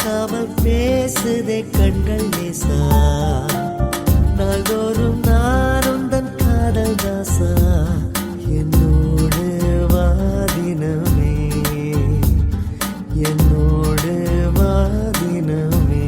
பேசாமல் பேசுதே கண்கள் நேசா நாள்தோறும் நானும் தன் காதல் தாசா என்னோடு வாதினமே என்னோடு வாதினமே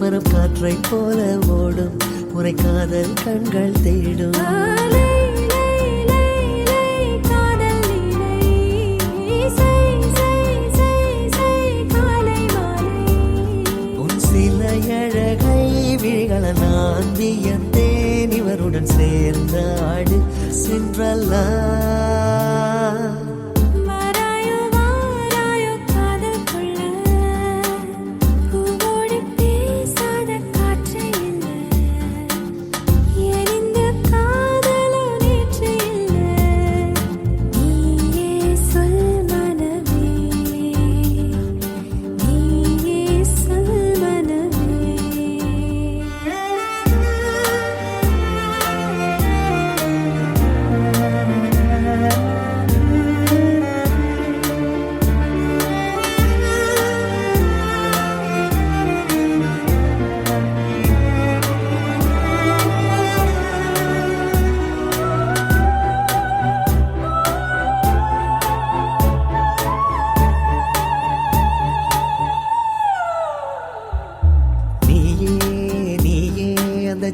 மனம் காற்றை போல ஓடும் உரை காதல் கண்கள் தேடும் உன் சில அழகை விழிகள நான் வியந்தேன் இவருடன் சேர்ந்த ஆடு சென்றல்லா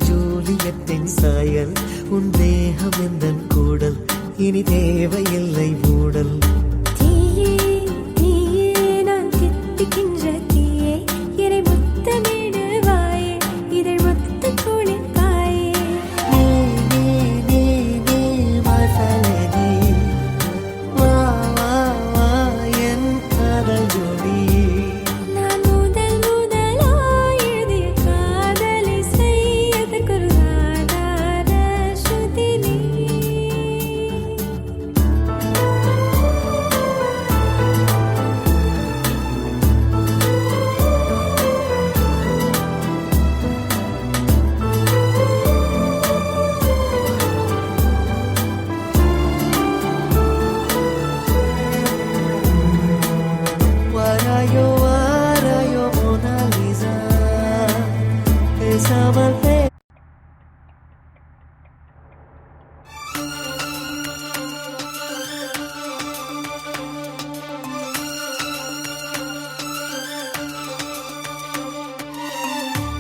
ஜூலியத்தின் சாயல் உன் தேகம் எந்தன் கூடல் இனி தேவையில்லை மூடல் தீயே தீயே நான் தித்திக்கின்ற தீயே என்னை முத்தமிடுவாயே இதழ் மொத்த குளிப்பாயே நீ நீ நீ my felony வா வா வா என் காதல் ஜோடி Warayo Mona Lisa பேசாமல்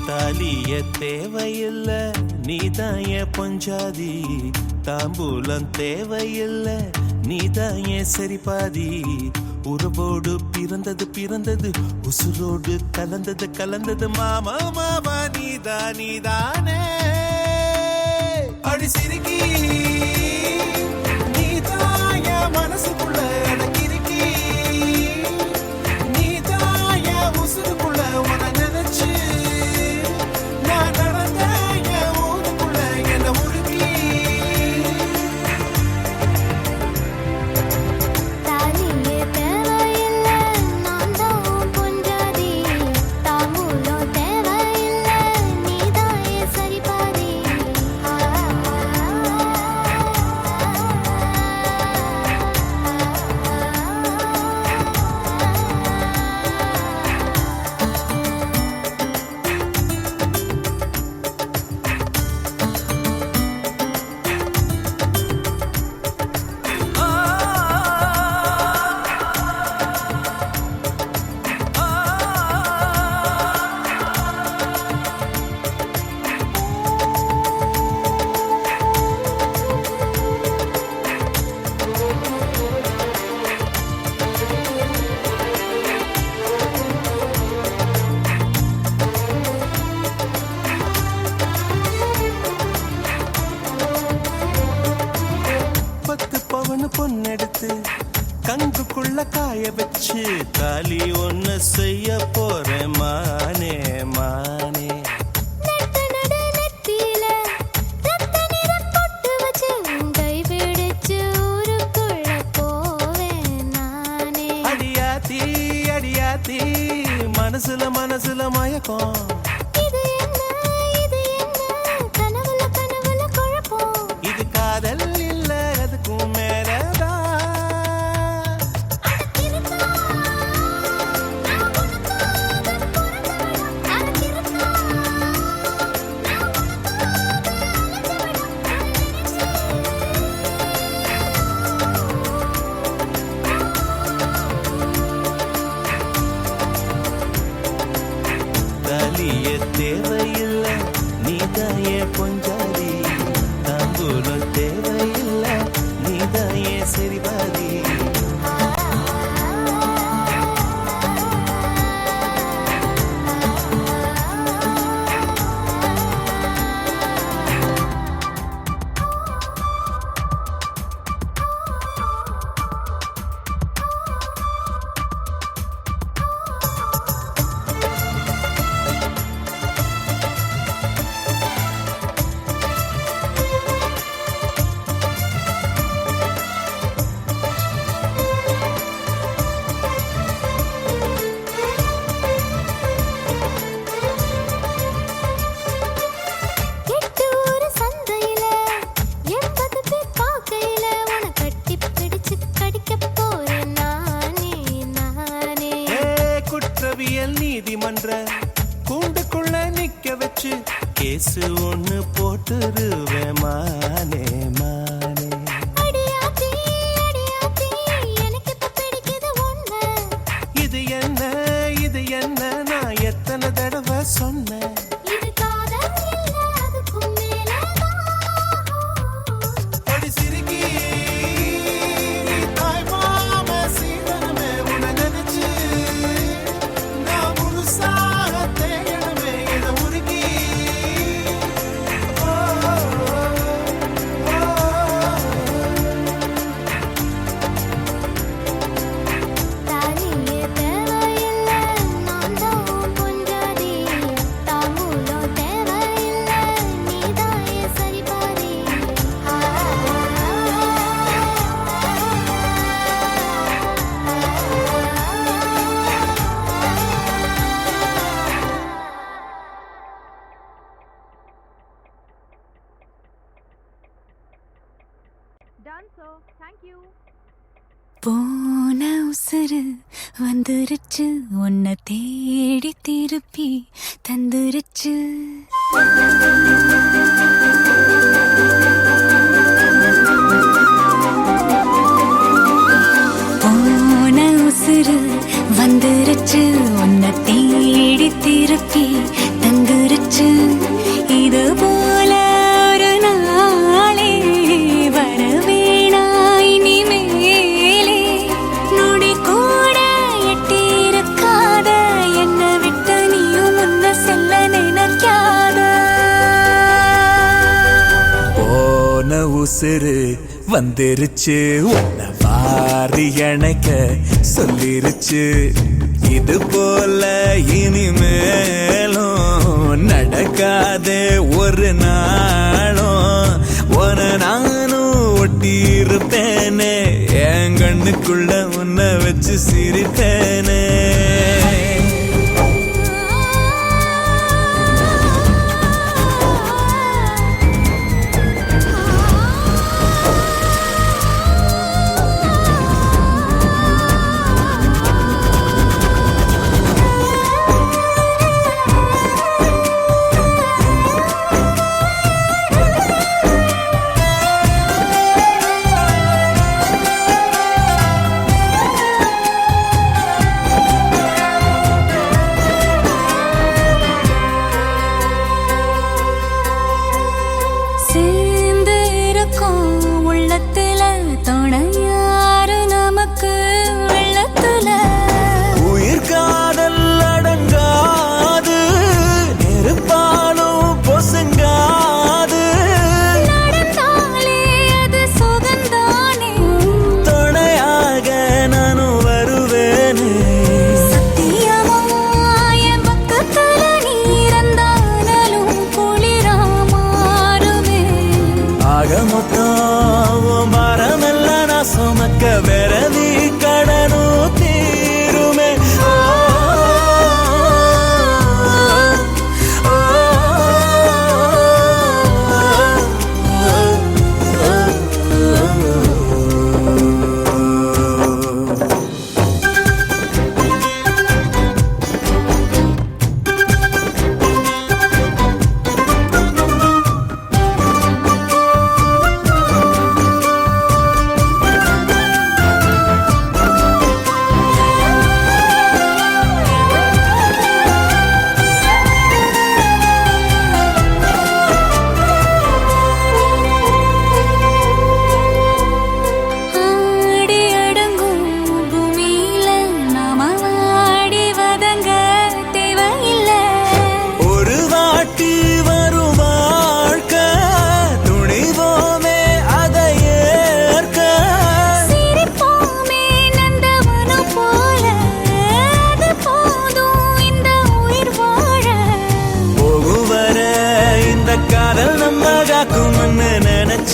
தாலிய தேவையில்ல நீதாய பொஞ்சாதி தாம்பூலம் தேவையில்ல நீதாய சரிபாதி உறவோடு பிறந்தது உசுரோடு கலந்தது மாமா மாமா நீதானே அடி சிரிக்கி நீதாய மனசுக்குள்ள எனக்கு இருக்கி நீதாய உசுருக்குள்ள உன நினைச்சு நான் நடந்த ஊருக்குள்ள என்ன உருக்கி காலி ஒன்னு செய்ய போறேன் மானே மானே. நட்ட நட நெத்தியில ரத்த நிறம் பொட்டு வச்சு உன் கை பிடிச்சு ஊருக்குள்ள போவேன் நானே. அடியாத்தி அடியாத்தி மனசுல மனசுல மயக்கம். இது என்ன கனவுல கனவுல குழப்பம். இது காதல் இல்ல அதுக்கும் மேலதான். தாலிய தேவையில்லை நீதாயே பொஞ்சாதி. தாம்பூலம் தேவையில்லை நீதாயே சரிபாதி. நீதிமன்ற கூண்டுக்குள்ள நிக்க வச்சு கேசு ஒண்ணு போட்டுருவேன் மானே மானே. இது என்ன நான் எத்தனை தடவை சொன்னேன். போன உசுறு வந்துருச்சு உன்னை தேடி திருப்பி தந்துருச்சு. போன உசுறு வந்துருச்சு உன்னை தேடி திருப்பி தந்துருச்சு. இது போல ஒரு நாளே வரவேணா இனிமேலே. நொடி கூட எட்டியிருக்காத என்னை விட்டு நீயும் முன்ன செல்ல நினைக்காத. போன உசுறு வந்துருச்சு உன்னை வாரி அணைக்க சொல்லிருச்சு. இது போல இனிமேலும் நடக்காதே ஒரு நாளும். உன நானும் ஒட்டி இருப்பேனே என் கண்ணுக்குள்ள உன்னை வச்சு சிரிப்பேனே.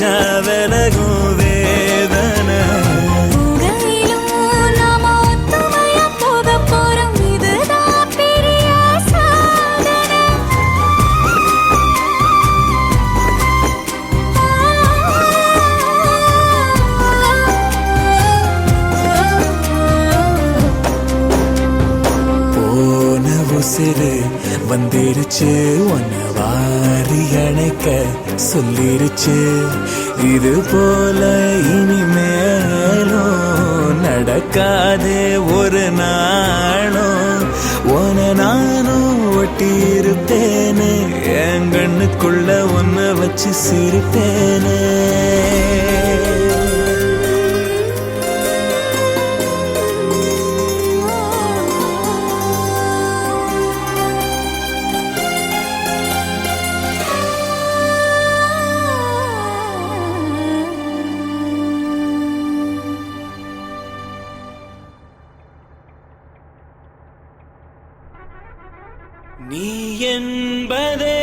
வச்சா விலகும் வேதனை. உங்களிலும் நாம ஒத்துமையா போகப் போறோம், இதுதான் பெரிய சாதனை. போன உசிறு வந்துருச்சு, உன்னை வாரி அணைக்க சொல்லிருச்சு. இது போல இனிமேலும் நடக்காதே ஒரு நாளும். உன நானும் ஒட்டி இருப்பேனே, என் கண்ணுக்குள்ள உன்னை வச்சு சிரிப்பேனே. நீ என்பதே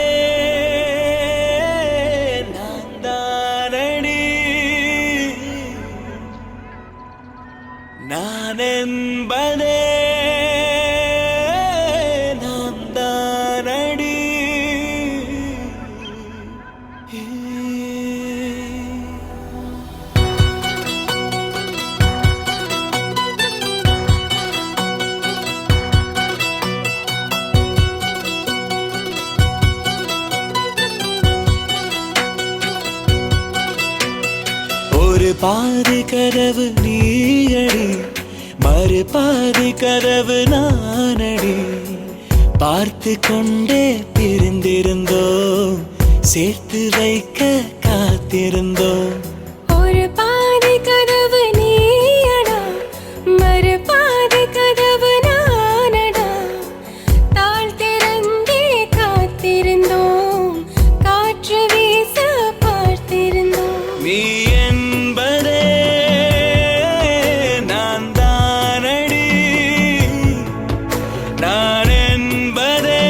நான் தானடி, நான் என்பதே நான் தானடி. ஒரு பாதி கதவு நீயடி, மறு பாதி கதவு நானடி. பார்த்து கொண்டே பிரிந்திருந்தோம், சேர்த்து வைக்க காத்திருந்தோம். ஒரு பாதி கதவு நீயடா, மறு பாதி கதவு நானடா. தாழ் திறந்தே காத்திருந்தோம், காற்று வீச பார்த்திருந்தோம். நீ என்பதே நான் தானடி, நான் என்பதே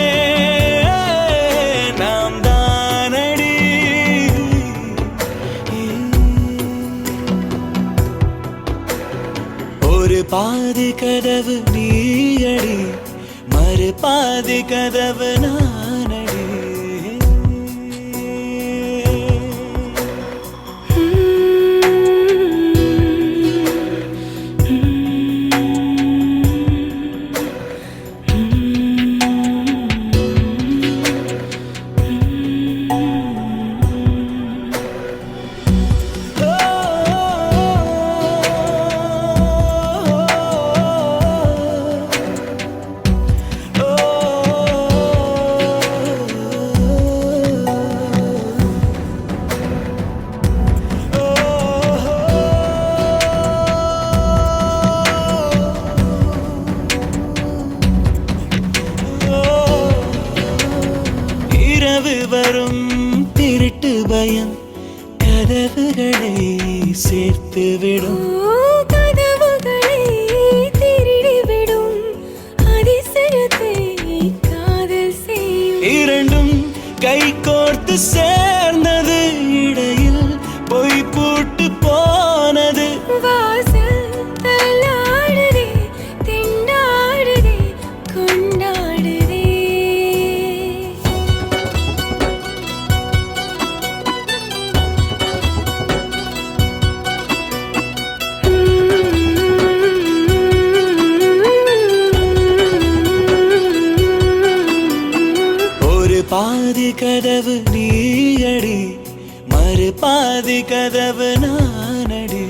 நாம் தானடி. ஒரு பாதி கதவு நீயடி, மறு பாதி கதவு நானடி. இரவு வரும் திருட்டு பயம் கதவுகளை சேர்த்துவிடும். கதவுகளை திருடிவிடும், அதிசயத்தை காதல் செய்யும். இரண்டும் கை கோர்த்து சேர்ந்தது, இடையில் பொய் பூட்டு போனது. வாசல் தள்ளாடுதே, திண்டாடுதே, கொண்டாடுதே. ஒரு பாதி கதவு நீயடி, மறு பாதி கதவு நானடி.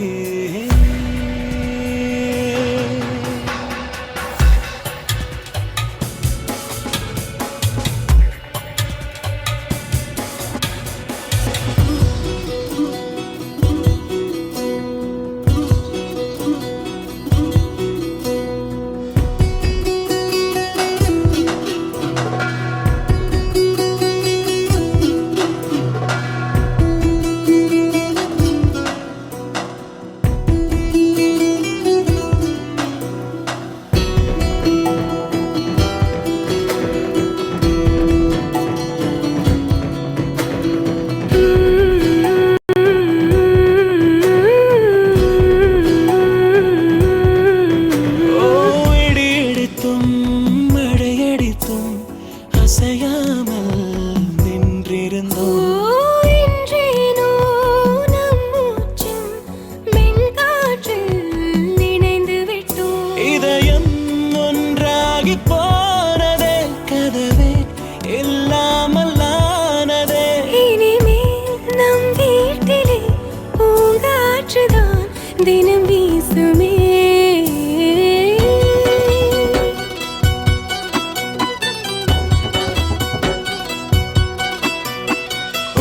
காற்றுதான் தினம் வீசுமே.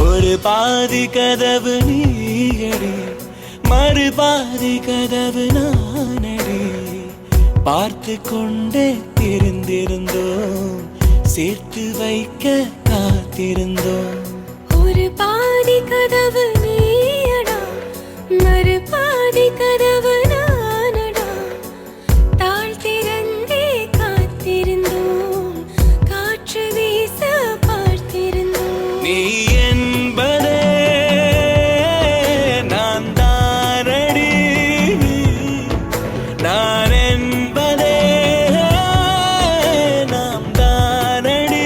ஒரு பாதி கதவு நீயடி, மறுபாதி கதவு நானடி. பார்த்து கொண்டே இருந்திருந்தோம், சேர்த்து வைக்க காத்திருந்தோம். ஒரு பாதி கதவு நீயடா, மறுபாதி கதவு நானடா. தாழ் திறந்தே காத்திருந்தோம், காற்று வீச பார்த்திருந்தோம். நீ என்பதே நான் தானடி, நான் என்பதே நாம் தானடி.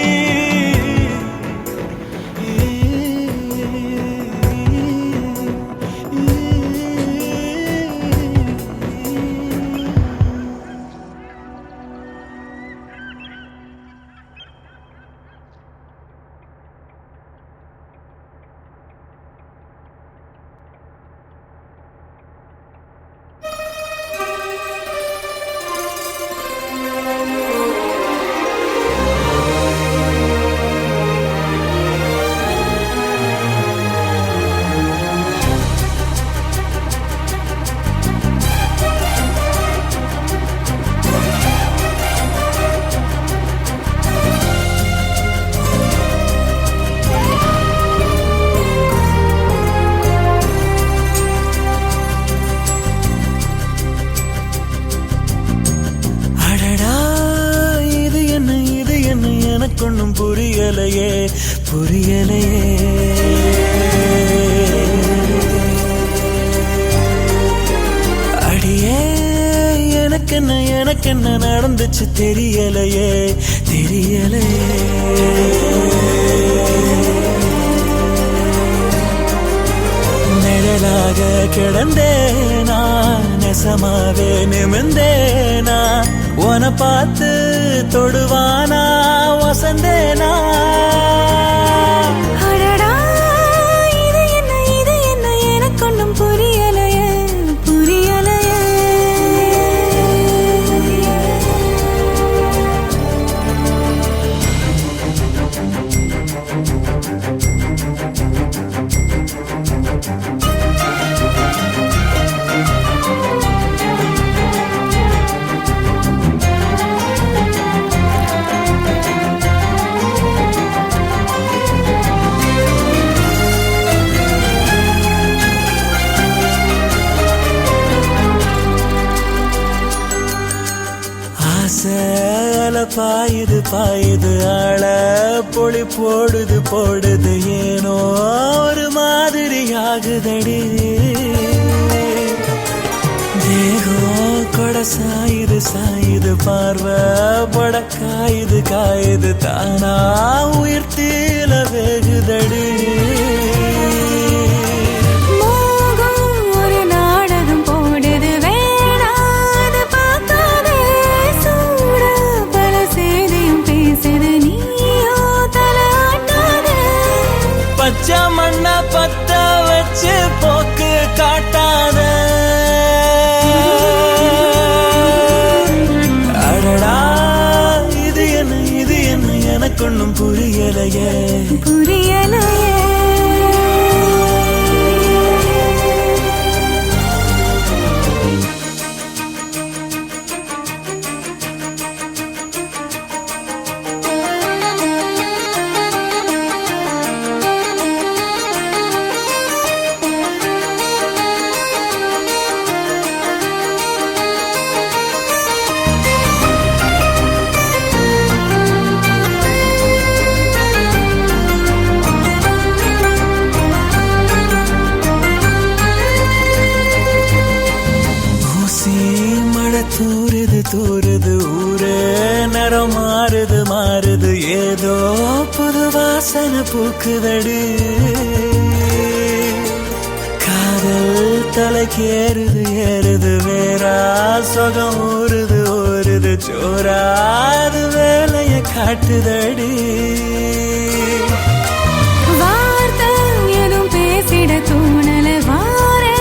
அடடா, இது என்ன எனக்கு ஒன்றும் புரியலையே, புரியலையே. அடியே எனக்கு என்ன நடந்துச்சு தெரியலையே, தெரியலையே. நிழலாக கிடந்தேனா, நெசமாவே நிமிந்தேனா, உன பார்த்து தொடுவானா வசந்தேனா. அடடா, இது என்ன எனக்கு ஒன்றும் புரியலையே, புரியலையே. ஆசைல பாயுது பாயுது, ஆள பொழி போடுது போடுது, ஏனோ ஒரு மாதிரி ஆகுதடி. தேகம் கொட சாயுது சாயுது, பார்வை பட காயுது காயுது, தானா உயிர் தீல வேகுதடி. மோகம் ஒரு நாடகம் போடுது, வேணாத பார்க்காதே. சூட பல செய்தியும் பேசுது, நீயோ தலையாட்டாதே. பச்சை மண்ண பத்த வச்சு போக்கு காட்டாத. அடடா, இது என்ன எனக்கு ஒன்றும் புரியலையே, புரியலையே. தூருது தூருது, ஊரே நிறம் மாறுது மாறுது, ஏதோ புது வாசனை பூக்குதடி. காதல் தலைக்கேறுது ஏறுது, வேறா சொகம் ஊறுது ஊறுது, சோறாது வேலைய காட்டுதடி. வார்த்தை எதுவும் பேசிட தோணல, வாரே